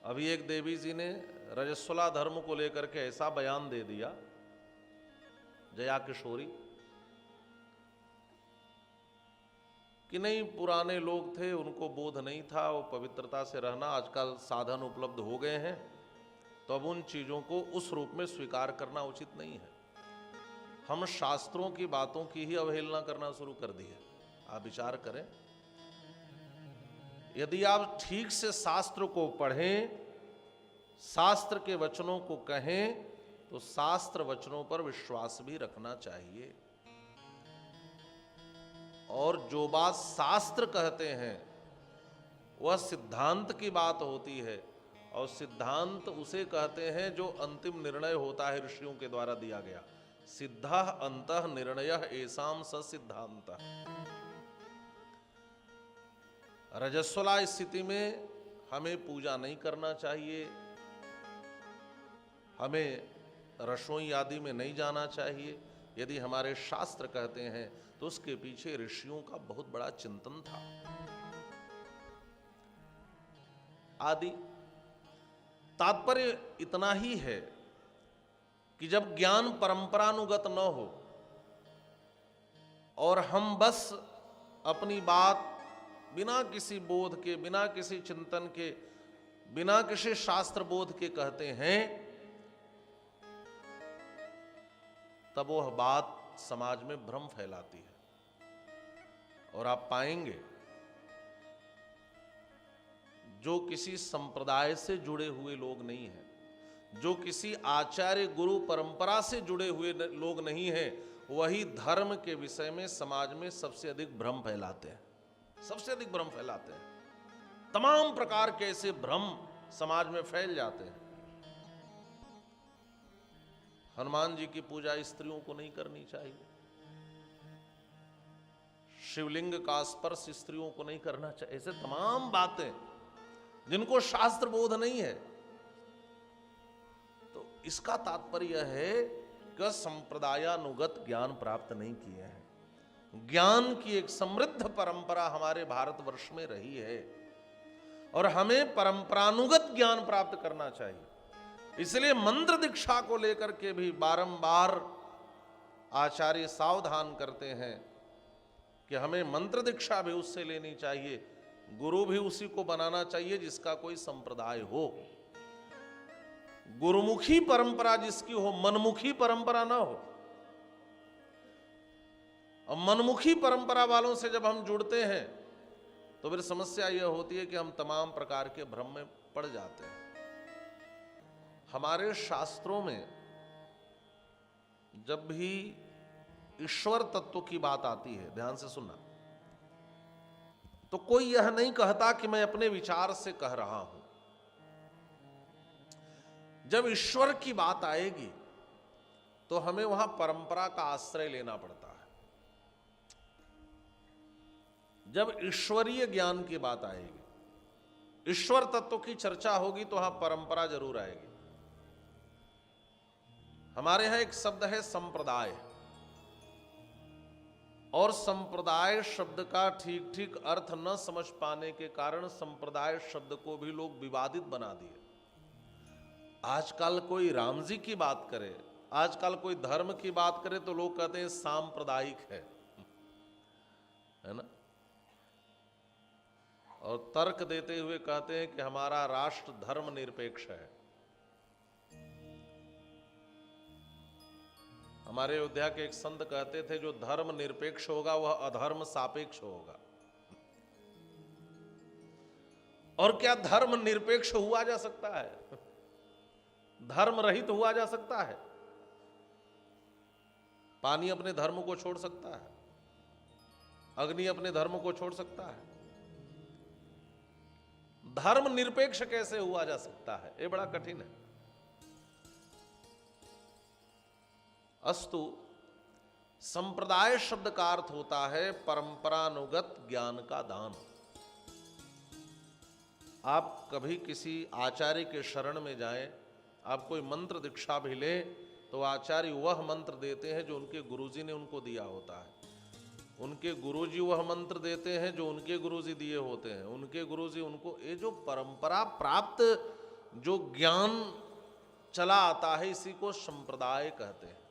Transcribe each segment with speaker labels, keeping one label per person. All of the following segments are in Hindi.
Speaker 1: अभी एक देवी जी ने रजस्वला धर्म को लेकर के ऐसा बयान दे दिया, जया किशोरी, कि नहीं पुराने लोग थे उनको बोध नहीं था, वो पवित्रता से रहना, आजकल साधन उपलब्ध हो गए हैं तो अब उन चीज़ों को उस रूप में स्वीकार करना उचित नहीं है। हम शास्त्रों की बातों की ही अवहेलना करना शुरू कर दी है। आप विचार करें, यदि आप ठीक से शास्त्र को पढ़ें, शास्त्र के वचनों को कहें, तो शास्त्र वचनों पर विश्वास भी रखना चाहिए। और जो बात शास्त्र कहते हैं वह सिद्धांत की बात होती है, और सिद्धांत उसे कहते हैं जो अंतिम निर्णय होता है ऋषियों के द्वारा दिया गया। सिद्धा अंतः निर्णय एसाम स सिद्धांत। रजस्वला स्थिति में हमें पूजा नहीं करना चाहिए, हमें रसोई आदि में नहीं जाना चाहिए। यदि हमारे शास्त्र कहते हैं तो उसके पीछे ऋषियों का बहुत बड़ा चिंतन था आदि। तात्पर्य इतना ही है कि जब ज्ञान परंपरानुगत न हो और हम बस अपनी बात बिना किसी बोध के, बिना किसी चिंतन के, बिना किसी शास्त्र बोध के कहते हैं, तब वह बात समाज में भ्रम फैलाती है। और आप पाएंगे जो किसी संप्रदाय से जुड़े हुए लोग नहीं हैं, जो किसी आचार्य गुरु परंपरा से जुड़े हुए लोग नहीं हैं, वही धर्म के विषय में समाज में सबसे अधिक भ्रम फैलाते हैं, सबसे अधिक भ्रम फैलाते हैं। तमाम प्रकार के ऐसे भ्रम समाज में फैल जाते हैं। हनुमान जी की पूजा स्त्रियों को नहीं करनी चाहिए, शिवलिंग का स्पर्श स्त्रियों को नहीं करना चाहिए, ऐसे तमाम बातें जिनको शास्त्र बोध नहीं है। तो इसका तात्पर्य है कि संप्रदायानुगत ज्ञान प्राप्त नहीं किए हैं। ज्ञान की एक समृद्ध परंपरा हमारे भारतवर्ष में रही है और हमें परंपरानुगत ज्ञान प्राप्त करना चाहिए। इसलिए मंत्र दीक्षा को लेकर के भी बारंबार आचार्य सावधान करते हैं कि हमें मंत्र दीक्षा भी उससे लेनी चाहिए, गुरु भी उसी को बनाना चाहिए जिसका कोई संप्रदाय हो। गुरुमुखी परंपरा जिसकी हो, मनमुखी परंपरा ना हो। और मनमुखी परंपरा वालों से जब हम जुड़ते हैं तो फिर समस्या यह होती है कि हम तमाम प्रकार के भ्रम में पड़ जाते हैं। हमारे शास्त्रों में जब भी ईश्वर तत्व की बात आती है, ध्यान से सुनना, तो कोई यह नहीं कहता कि मैं अपने विचार से कह रहा हूं। जब ईश्वर की बात आएगी तो हमें वहां परंपरा का आश्रय लेना पड़ता है। जब ईश्वरीय ज्ञान की बात आएगी, ईश्वर तत्व की चर्चा होगी, तो वहां परंपरा जरूर आएगी। हमारे यहां एक शब्द है संप्रदाय, और संप्रदाय शब्द का ठीक ठीक अर्थ न समझ पाने के कारण संप्रदाय शब्द को भी लोग विवादित बना दिए। आजकल कोई राम जी की बात करे, आजकल कोई धर्म की बात करे तो लोग कहते हैं सांप्रदायिक है ना, और तर्क देते हुए कहते हैं कि हमारा राष्ट्र धर्म निरपेक्ष है। हमारे अयोध्या के एक संत कहते थे जो धर्म निरपेक्ष होगा वह अधर्म सापेक्ष होगा। और क्या धर्म निरपेक्ष हुआ जा सकता है? धर्म रहित हुआ जा सकता है? पानी अपने धर्म को छोड़ सकता है? अग्नि अपने धर्म को छोड़ सकता है? धर्म निरपेक्ष कैसे हुआ जा सकता है? ये बड़ा कठिन है। अस्तु, संप्रदाय शब्द का अर्थ होता है परंपरानुगत ज्ञान का दान। आप कभी किसी आचार्य के शरण में जाएं, आप कोई मंत्र दीक्षा भी लें, तो आचार्य वह मंत्र देते हैं जो उनके गुरुजी ने उनको दिया होता है। उनके गुरुजी वह मंत्र देते हैं जो उनके गुरुजी दिए होते हैं। उनके गुरुजी उनको, ये जो परंपरा प्राप्त जो ज्ञान चला आता है इसी को संप्रदाय कहते हैं।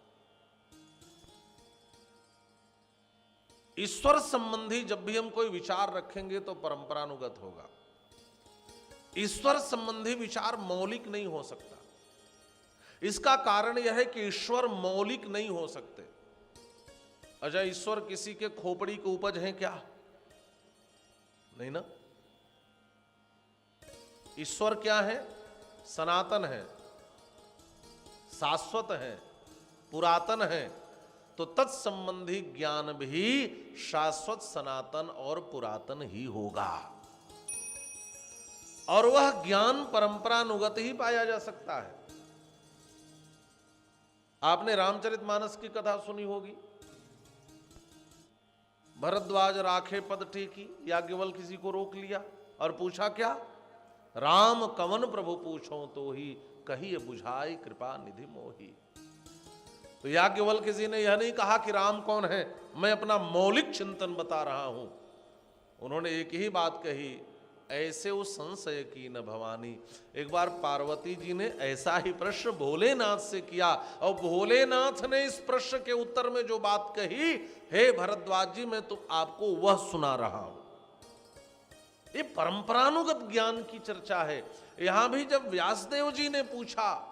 Speaker 1: ईश्वर संबंधी जब भी हम कोई विचार रखेंगे तो परंपरानुगत होगा। ईश्वर संबंधी विचार मौलिक नहीं हो सकता। इसका कारण यह है कि ईश्वर मौलिक नहीं हो सकते। अच्छा, ईश्वर किसी के खोपड़ी के उपज हैं क्या? नहीं ना। ईश्वर क्या है? सनातन है, शाश्वत है, पुरातन है। तो तत्संबंधी ज्ञान भी शाश्वत, सनातन और पुरातन ही होगा, और वह ज्ञान परंपरानुगत ही पाया जा सकता है। आपने रामचरितमानस की कथा सुनी होगी। भरद्वाज राखे पद टेकी, याज्ञवल्क्य किसी को रोक लिया और पूछा क्या? राम कवन प्रभु पूछो तो ही, कहिए बुझाई कृपा निधि मोही। तो याज्ञवल्क्य जी ने यह नहीं कहा कि राम कौन है, मैं अपना मौलिक चिंतन बता रहा हूं। उन्होंने एक ही बात कही, ऐसे उस संशय की न भवानी। एक बार पार्वती जी ने ऐसा ही प्रश्न भोलेनाथ से किया, और भोलेनाथ ने इस प्रश्न के उत्तर में जो बात कही, हे भरद्वाज जी मैं तो आपको वह सुना रहा हूं। ये परंपरानुगत ज्ञान की चर्चा है। यहां भी जब व्यासदेव जी ने पूछा,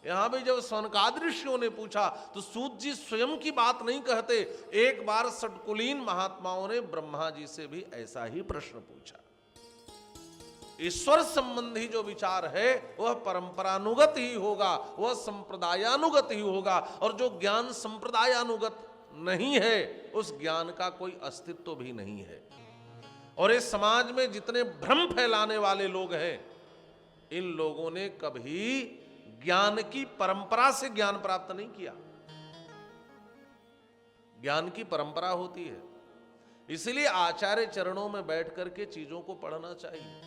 Speaker 1: यहां भी जब सनकादि ऋषियों ने पूछा, तो सूत जी स्वयं की बात नहीं कहते। एक बार षटकुलीन महात्माओं ने ब्रह्मा जी से भी ऐसा ही प्रश्न पूछा। ईश्वर संबंधी जो विचार है वह परंपरानुगत ही होगा, वह संप्रदायानुगत ही होगा, और जो ज्ञान संप्रदायानुगत नहीं है उस ज्ञान का कोई अस्तित्व भी नहीं है। और इस समाज में जितने भ्रम फैलाने वाले लोग हैं, इन लोगों ने कभी ज्ञान की परंपरा से ज्ञान प्राप्त नहीं किया। ज्ञान की परंपरा होती है, इसलिए आचार्य चरणों में बैठ करके चीजों को पढ़ना चाहिए।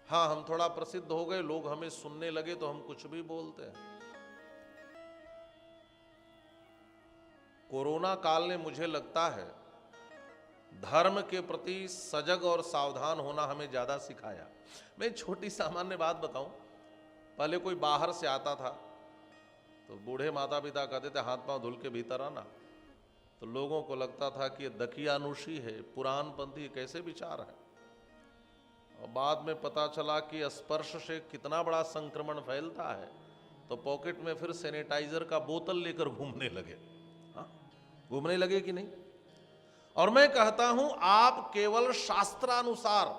Speaker 1: हाँ, हम थोड़ा प्रसिद्ध हो गए, लोग हमें सुनने लगे तो हम कुछ भी बोलते हैं। कोरोना काल ने मुझे लगता है धर्म के प्रति सजग और सावधान होना हमें ज्यादा सिखाया। मैं छोटी सामान्य बात बताऊं, पहले कोई बाहर से आता था तो बूढ़े माता पिता कहते थे हाथ पांव धुल के भीतर आना, तो लोगों को लगता था कि ये दकियानुशी है, पुराणपंथी, कैसे विचार है। और बाद में पता चला कि स्पर्श से कितना बड़ा संक्रमण फैलता है, तो पॉकेट में फिर सैनिटाइजर का बोतल लेकर घूमने लगे। हाँ, घूमने लगे कि नहीं? और मैं कहता हूं, आप केवल शास्त्रानुसार,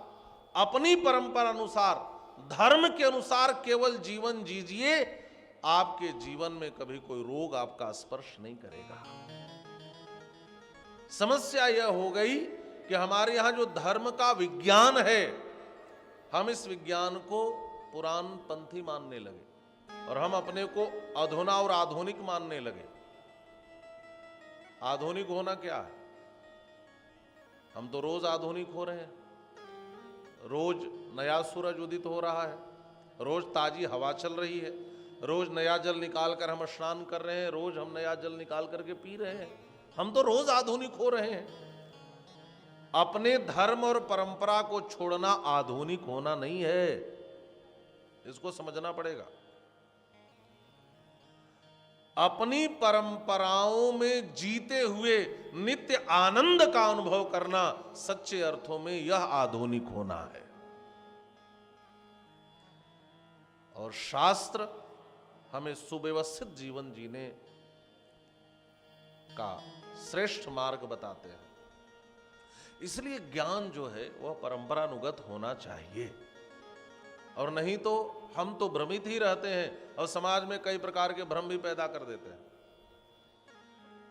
Speaker 1: अपनी परंपरा अनुसार, धर्म के अनुसार केवल जीवन जीजिए, आपके जीवन में कभी कोई रोग आपका स्पर्श नहीं करेगा। समस्या यह हो गई कि हमारे यहां जो धर्म का विज्ञान है, हम इस विज्ञान को पुराणपंथी मानने लगे और हम अपने को अधुना और आधुनिक मानने लगे। आधुनिक होना क्या है? हम तो रोज आधुनिक हो रहे हैं। रोज नया सूरज उदित हो रहा है, रोज ताजी हवा चल रही है, रोज नया जल निकाल कर हम स्नान कर रहे हैं, रोज हम नया जल निकाल करके पी रहे हैं। हम तो रोज आधुनिक हो रहे हैं। अपने धर्म और परंपरा को छोड़ना आधुनिक होना नहीं है, इसको समझना पड़ेगा। अपनी परंपराओं में जीते हुए नित्य आनंद का अनुभव करना सच्चे अर्थों में यह आधुनिक होना है। और शास्त्र हमें सुव्यवस्थित जीवन जीने का श्रेष्ठ मार्ग बताते हैं। इसलिए ज्ञान जो है वह परंपरानुगत होना चाहिए, और नहीं तो हम तो भ्रमित ही रहते हैं और समाज में कई प्रकार के भ्रम भी पैदा कर देते हैं।